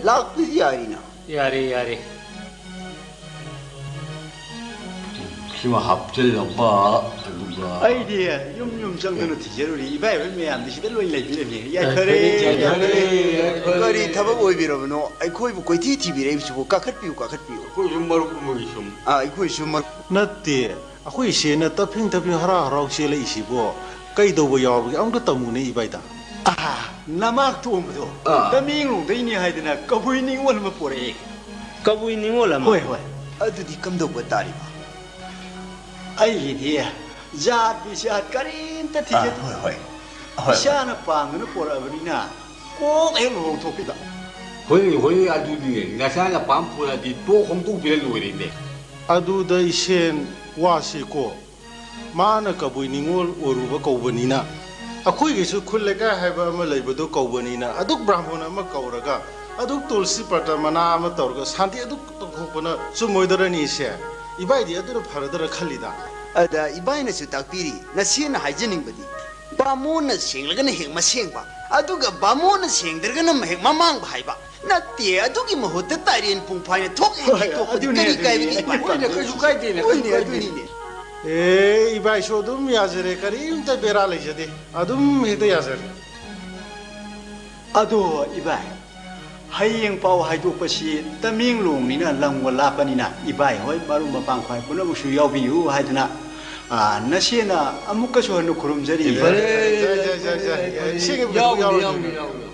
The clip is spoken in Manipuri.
ꯂꯥꯛꯄꯗꯤ ꯌꯥꯔꯤꯅ ꯌꯥꯔꯦ ꯁꯤꯃ ꯍꯥꯞꯆꯤꯜꯂꯕ ꯑꯗꯨꯒ ꯑꯩꯗꯤ ꯌꯨꯝ ꯆꯪꯗꯅ ꯊꯤꯖꯔꯨꯔꯤ ꯏꯕꯥꯏ ꯍꯣꯏ ꯃꯌꯥꯝꯗꯤ ꯁꯤꯗ ꯂꯣꯏ ꯂꯩꯕꯤꯔꯝꯃꯤ ꯌꯥꯏꯐꯔꯦ ꯀꯔꯤ ꯊꯕꯛ ꯑꯣꯏꯕꯤꯔꯕꯅꯣ ꯑꯩꯈꯣꯏꯕꯨ ꯀꯣꯏꯊꯤ ꯊꯤꯕꯤꯔꯛꯏꯕꯁꯤꯕꯨ ꯀꯥꯈꯠꯄꯤꯌꯨ ꯑꯩꯈꯣꯏ ꯁꯨꯝ ꯃꯔꯨꯞ ꯑꯃꯒꯤ ꯁꯨꯝ ꯑꯩꯈꯣꯏꯁꯨ ꯅꯠꯇꯦ ꯑꯩꯈꯣꯏ ꯏꯆꯦꯅ ꯇꯞꯐꯤꯡ ꯍꯔꯥꯎ ꯆꯦꯜꯂꯛꯏꯁꯤꯕꯣ ꯀꯩꯗꯧꯕ ꯌꯥꯎꯔꯕꯒꯦ ꯑꯝꯇ ꯇꯝꯃꯨꯅꯦ ꯏꯕꯥꯏꯗ ꯅꯃꯥꯛ ꯇꯣꯡꯕꯗꯣ ꯇꯃꯦꯡꯂꯣꯡꯗꯩꯅꯤ ꯍꯥꯏꯗꯅ ꯀꯕꯨꯏ ꯅꯤꯡꯉꯣꯜ ꯑꯃ ꯄꯣꯔꯛꯑꯦ ꯀꯕꯨꯏ ꯅꯤꯡꯉꯣꯜ ꯑꯃ ꯍꯣꯏ ꯑꯗꯨꯗꯤ ꯀꯝꯗꯧꯕ ꯇꯥꯔꯤꯕ ꯑꯩꯒꯤꯗꯤ ꯖꯥꯠ ꯕꯤꯖꯥꯠ ꯀꯔꯤꯝꯇ ꯊꯤꯖꯗꯦ ꯍꯣꯏ ꯏꯁꯥꯅ ꯄꯥꯝꯗꯨꯅ ꯄꯣꯔꯛꯑꯕꯅꯤꯅ ꯀꯣꯛ ꯍꯦꯛ ꯂꯨꯍꯣꯡꯊꯣꯛꯄꯤꯕ ꯍꯣꯏ ꯑꯗꯨꯗꯤ ꯅꯁꯥꯅ ꯄꯥꯝ ꯄꯨꯔꯗꯤ ꯇꯣꯛ ꯍꯣꯡꯗꯣꯛꯄꯤꯔ ꯂꯣꯏꯔꯦꯅꯦ ꯑꯗꯨꯗ ꯏꯁꯦꯟ ꯋꯥꯁꯤꯀꯣ ꯃꯥꯅ ꯀꯕꯨꯏ ꯅꯤꯡꯉꯣꯜ ꯑꯣꯏꯔꯨꯕ ꯀꯧꯕꯅꯤꯅ ꯑꯩꯈꯣꯏꯒꯤꯁꯨ ꯈꯨꯜ ꯂꯩꯀꯥꯏ ꯍꯥꯏꯕ ꯑꯃ ꯂꯩꯕꯗꯣ ꯀꯧꯕꯅꯤꯅ ꯑꯗꯨꯛ ꯕ꯭ꯔꯥꯍ꯭ꯃꯣꯟ ꯑꯃ ꯀꯧꯔꯒ ꯑꯗꯨꯛ ꯇꯨꯜꯁꯤ ꯄꯇ꯭ꯔ ꯃꯅꯥ ꯑꯃ ꯇꯧꯔꯒ ꯁꯥꯟꯇꯤ ꯑꯗꯨꯛ ꯇꯧꯊꯣꯛꯄꯅ ꯆꯨꯝꯃꯣꯏꯗꯔꯅꯤ ꯏꯁꯦ ꯏꯕꯥꯏꯗꯤ ꯑꯗꯨꯅ ꯐꯔꯗꯔ ꯈꯜꯂꯤꯗ ꯑꯗ ꯏꯕꯥꯏꯅꯁꯨ ꯇꯥꯛꯄꯤꯔꯤ ꯅꯆꯦꯅ ꯍꯥꯏꯖꯅꯤꯡꯕꯗꯤ ꯕꯥꯃꯣꯟꯅ ꯁꯦꯡꯂꯒꯅ ꯍꯦꯛ ꯃꯁꯦꯡꯕ ꯑꯗꯨꯒ ꯕꯥꯃꯣꯟꯅ ꯁꯦꯡꯗ꯭ꯔꯒꯅ ꯍꯦꯛ ꯃꯃꯥꯡꯕ ꯍꯥꯏꯕ ꯅꯠꯇꯦ ꯑꯗꯨꯒꯤ ꯃꯍꯨꯠꯇ ꯇꯥꯏꯔꯦꯟ ꯄꯨꯡꯐꯥꯏꯅ ꯊꯣꯛ ꯍꯦꯛꯇꯣꯛꯄꯗꯤ ꯀꯔꯤ ꯀꯥꯏꯕꯒꯦ ꯏꯕꯥꯏꯅ ꯀꯩꯁꯨ ꯀꯥꯏꯗꯦꯅꯦ ꯑꯗꯨꯅꯤꯅꯦ ꯏꯕꯥꯏꯁꯨ ꯑꯗꯨꯝ ꯌꯥꯖꯔꯦ ꯀꯔꯤꯝꯇ ꯕꯦꯔꯥ ꯂꯩꯖꯗꯦ ꯑꯗꯨꯝ ꯍꯦꯛꯇ ꯌꯥꯖꯔꯦ ꯑꯗꯣ ꯏꯕꯥꯏ ꯍꯌꯦꯡ ꯄꯥꯎ ꯍꯥꯏꯗꯣꯛꯄꯁꯤ ꯇꯃꯦꯡꯂꯣꯡꯅꯤꯅ ꯂꯝꯒ ꯂꯥꯞꯄꯅꯤ나 이바이 ꯍꯣꯏ ꯃꯔꯨꯞ ꯃꯄꯥꯡ ꯄꯨꯝꯅꯃꯛꯁꯨ ꯌꯥꯎꯕꯤꯌꯨ ꯍꯥꯏꯗꯅ ꯅꯆꯦꯅ ꯑꯃꯨꯛꯀꯁꯨ ꯍꯟꯅ ꯈꯨꯔꯨꯝꯖꯔꯤ ꯌꯥꯎꯕꯅꯤ